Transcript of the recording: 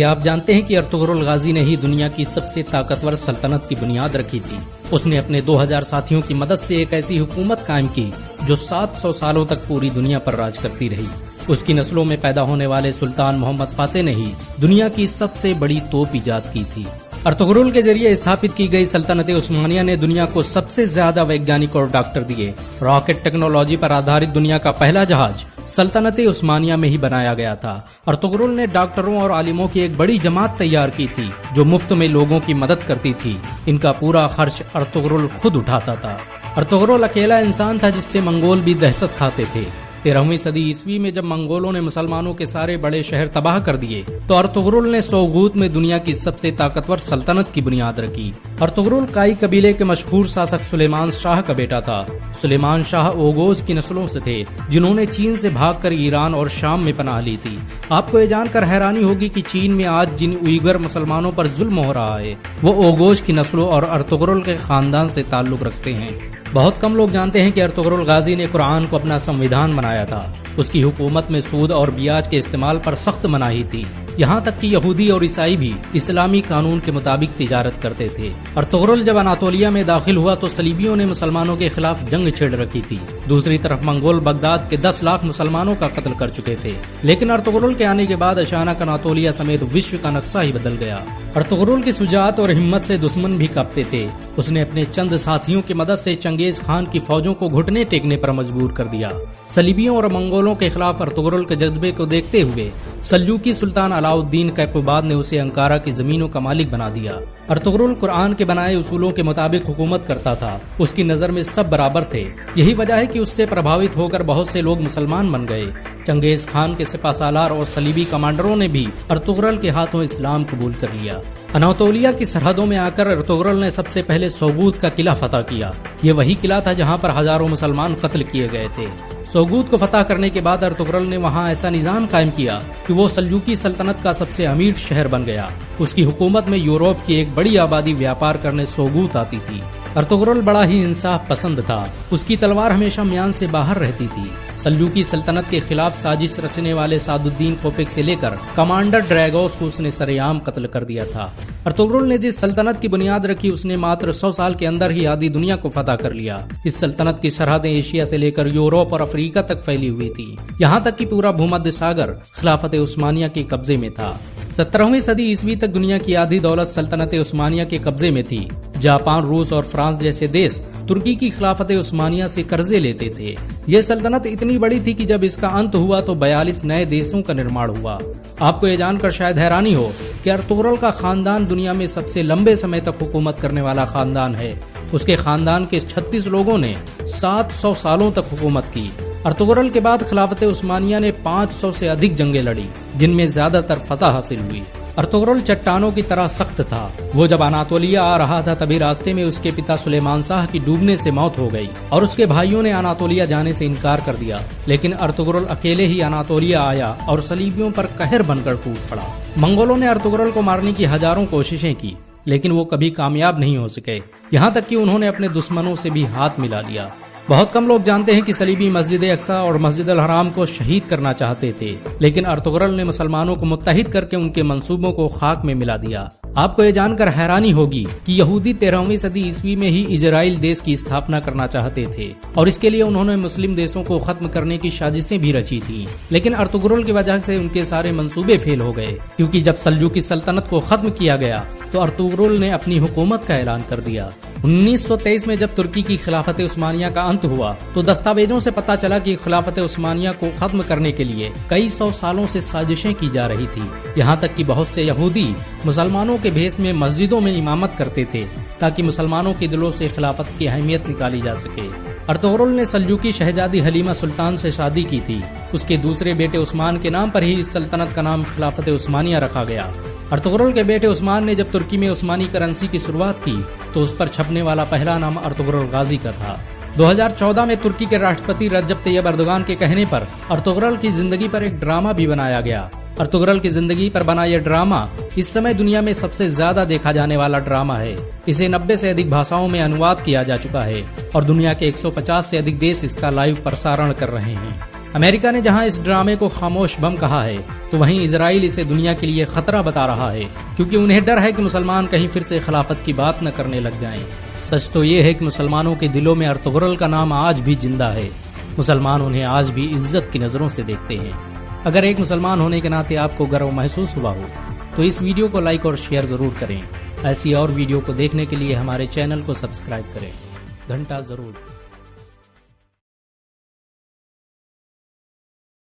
क्या आप जानते हैं कि अर्तुगरुल गाजी ने ही दुनिया की सबसे ताकतवर सल्तनत की बुनियाद रखी थी। उसने अपने 2000 साथियों की मदद से एक ऐसी हुकूमत कायम की जो 700 सालों तक पूरी दुनिया पर राज करती रही। उसकी नस्लों में पैदा होने वाले सुल्तान मोहम्मद फातेह ने ही दुनिया की सबसे बड़ी तोप ईजाद की थी। अर्तुगरुल के जरिए स्थापित की गई सल्तनत उस्मानिया ने दुनिया को सबसे ज्यादा वैज्ञानिक और डॉक्टर दिए। रॉकेट टेक्नोलॉजी पर आधारित दुनिया का पहला जहाज सल्तनत उस्मानिया में ही बनाया गया था। अर्तुगरुल ने डॉक्टरों और आलिमों की एक बड़ी जमात तैयार की थी जो मुफ्त में लोगों की मदद करती थी। इनका पूरा खर्च अर्तुगरुल खुद उठाता था। अर्तुगरुल अकेला इंसान था जिससे मंगोल भी दहशत खाते थे। 13वीं सदी ईस्वी में जब मंगोलों ने मुसलमानों के सारे बड़े शहर तबाह कर दिए तो अर्तुगरुल ने सोगूत में दुनिया की सबसे ताकतवर सल्तनत की बुनियाद रखी। अर्तुगरुल काई कबीले के मशहूर शासक सुलेमान शाह का बेटा था। सुलेमान शाह ओगोज की नस्लों से थे जिन्होंने चीन से भागकर ईरान और शाम में पनाह ली थी। आपको ये जानकर हैरानी होगी कि चीन में आज जिन उइगर मुसलमानों पर जुल्म हो रहा है वो ओगोज की नस्लों और अर्तुगरुल के खानदान से ताल्लुक रखते हैं। बहुत कम लोग जानते हैं कि अर्तुगरुल गाजी ने कुरान को अपना संविधान बनाया था। उसकी हुकूमत में सूद और ब्याज के इस्तेमाल पर सख्त मनाही थी। यहाँ तक कि यहूदी और ईसाई भी इस्लामी कानून के मुताबिक तिजारत करते थे। अर्तुगरुल जब अनातोलिया में दाखिल हुआ तो सलीबियों ने मुसलमानों के खिलाफ जंग छेड़ रखी थी। दूसरी तरफ मंगोल बगदाद के 10 लाख मुसलमानों का कत्ल कर चुके थे। लेकिन अर्तुगरुल के आने के बाद अचानक अनातोलिया समेत विश्व का नक्शा ही बदल गया। अर्तुगरुल की शुजाअत और हिम्मत से दुश्मन भी कांपते थे। उसने अपने चंद साथियों की मदद से चंगेज खान की फौजों को घुटने टेकने पर मजबूर कर दिया। सलीबियों और मंगोलों के खिलाफ अर्तुगरुल के जज्बे को देखते हुए सल्जूकी सुल्तान अलाउद्दीन कैकुबाद ने उसे अंकारा की जमीनों का मालिक बना दिया। अर्तुगरुल कुरान के बनाए उसूलों के मुताबिक हुकूमत करता था। उसकी नजर में सब बराबर थे। यही वजह है कि उससे प्रभावित होकर बहुत से लोग मुसलमान बन गए। चंगेज खान के सिपाहसालार और सलीबी कमांडरों ने भी अर्तुगरुल के हाथों इस्लाम कबूल कर लिया। अनातोलिया की सरहदों में आकर अर्तुगरुल ने सबसे पहले सोगूत का किला फतह किया। ये वही किला था जहाँ पर हजारों मुसलमान कत्ल किए गए थे। सोगूत को फतह करने के बाद अर्तुगरुल ने वहाँ ऐसा निजाम कायम किया कि वो सल्जूकी सल्तनत का सबसे अमीर शहर बन गया। उसकी हुकूमत में यूरोप की एक बड़ी आबादी व्यापार करने सोगूत आती थी। अर्तुगरुल बड़ा ही इंसाफ पसंद था। उसकी तलवार हमेशा म्यान से बाहर रहती थी। सल्जूकी सल्तनत के खिलाफ साजिश रचने वाले सादुद्दीन कोपेक से लेकर कमांडर ड्रैगोस को उसने सरेआम कत्ल कर दिया था। अर्तुगरुल ने जिस सल्तनत की बुनियाद रखी उसने मात्र 100 साल के अंदर ही आधी दुनिया को फतह कर लिया। इस सल्तनत की सरहदें एशिया से लेकर यूरोप और अफ्रीका तक फैली हुई थी। यहाँ तक कि पूरा भूमध्य सागर खिलाफत उस्मानिया के कब्जे में था। 17वीं सदी ईस्वी तक दुनिया की आधी दौलत सल्तनत उस्मानिया के कब्जे में थी। जापान, रूस और फ्रांस जैसे देश तुर्की की खिलाफत उस्मानिया से कर्जे लेते थे। ये सल्तनत इतनी बड़ी थी कि जब इसका अंत हुआ तो 42 नए देशों का निर्माण हुआ। आपको ये जानकर शायद हैरानी हो कि अर्तुगरुल का खानदान दुनिया में सबसे लंबे समय तक हुकूमत करने वाला खानदान है। उसके खानदान के 36 लोगों ने 700 सालों तक हुकूमत की। अर्तुगरुल के बाद खिलाफत उस्मानिया ने 500 से अधिक जंगें लड़ी जिनमें ज्यादातर फतह हासिल हुई। अर्तुगरुल चट्टानों की तरह सख्त था। वो जब अनातोलिया आ रहा था तभी रास्ते में उसके पिता सुलेमान शाह की डूबने से मौत हो गई और उसके भाइयों ने अनातोलिया जाने से इनकार कर दिया। लेकिन अर्तुगरुल अकेले ही अनातोलिया आया और सलीबियों पर कहर बनकर टूट पड़ा। मंगोलों ने अर्तुगरुल को मारने की हजारों कोशिशें की लेकिन वो कभी कामयाब नहीं हो सके। यहाँ तक कि उन्होंने अपने दुश्मनों से भी हाथ मिला लिया। बहुत कम लोग जानते हैं कि सलीबी मस्जिद अक्सा और मस्जिद अल हराम को शहीद करना चाहते थे लेकिन अर्तुगरुल ने मुसलमानों को मुत्तहिद करके उनके मंसूबों को खाक में मिला दिया। आपको ये जानकर हैरानी होगी कि यहूदी 13वीं सदी ईस्वी में ही इजराइल देश की स्थापना करना चाहते थे और इसके लिए उन्होंने मुस्लिम देशों को खत्म करने की साजिशें भी रची थी। लेकिन अर्तुगरुल की वजह से उनके सारे मंसूबे फेल हो गए क्योंकि जब सल्जूकी सल्तनत को खत्म किया गया तो अर्तुगरुल ने अपनी हुकूमत का ऐलान कर दिया। 1923 में जब तुर्की की खिलाफत उस्मानिया का अंत हुआ तो दस्तावेजों से पता चला कि खिलाफत उस्मानिया को खत्म करने के लिए कई 100 सालों से साजिशें की जा रही थी। यहाँ तक कि बहुत से यहूदी मुसलमानों के भेष में मस्जिदों में इमामत करते थे ताकि मुसलमानों के दिलों से खिलाफत की अहमियत निकाली जा सके। अर्तुगरुल ने सल्जूकी शहजादी हलीमा सुल्तान से शादी की थी। उसके दूसरे बेटे उस्मान के नाम पर ही इस सल्तनत का नाम खिलाफत उस्मानिया रखा गया। अर्तुगरुल के बेटे उस्मान ने जब तुर्की में उस्मानी करेंसी की शुरुआत की तो उस पर छपने वाला पहला नाम अर्तुगरुल गाजी का था। 2014 में तुर्की के राष्ट्रपति रजब तैयब अर्दोगान के कहने पर अर्तुगरुल की जिंदगी पर एक ड्रामा भी बनाया गया। अर्तुगरुल की जिंदगी पर बना यह ड्रामा इस समय दुनिया में सबसे ज्यादा देखा जाने वाला ड्रामा है। इसे 90 से अधिक भाषाओं में अनुवाद किया जा चुका है और दुनिया के 150 से अधिक देश इसका लाइव प्रसारण कर रहे हैं। अमेरिका ने जहां इस ड्रामे को खामोश बम कहा है, तो वहीं इजराइल इसे दुनिया के लिए खतरा बता रहा है, क्योंकि उन्हें डर है कि मुसलमान कहीं फिर से खिलाफत की बात न करने लग जाएं। सच तो ये है कि मुसलमानों के दिलों में अर्तुगरुल का नाम आज भी जिंदा है। मुसलमान उन्हें आज भी इज्जत की नजरों से देखते हैं। अगर एक मुसलमान होने के नाते आपको गर्व महसूस हुआ हो तो इस वीडियो को लाइक और शेयर जरूर करें। ऐसी और वीडियो को देखने के लिए हमारे चैनल को सब्सक्राइब करें, घंटा जरूर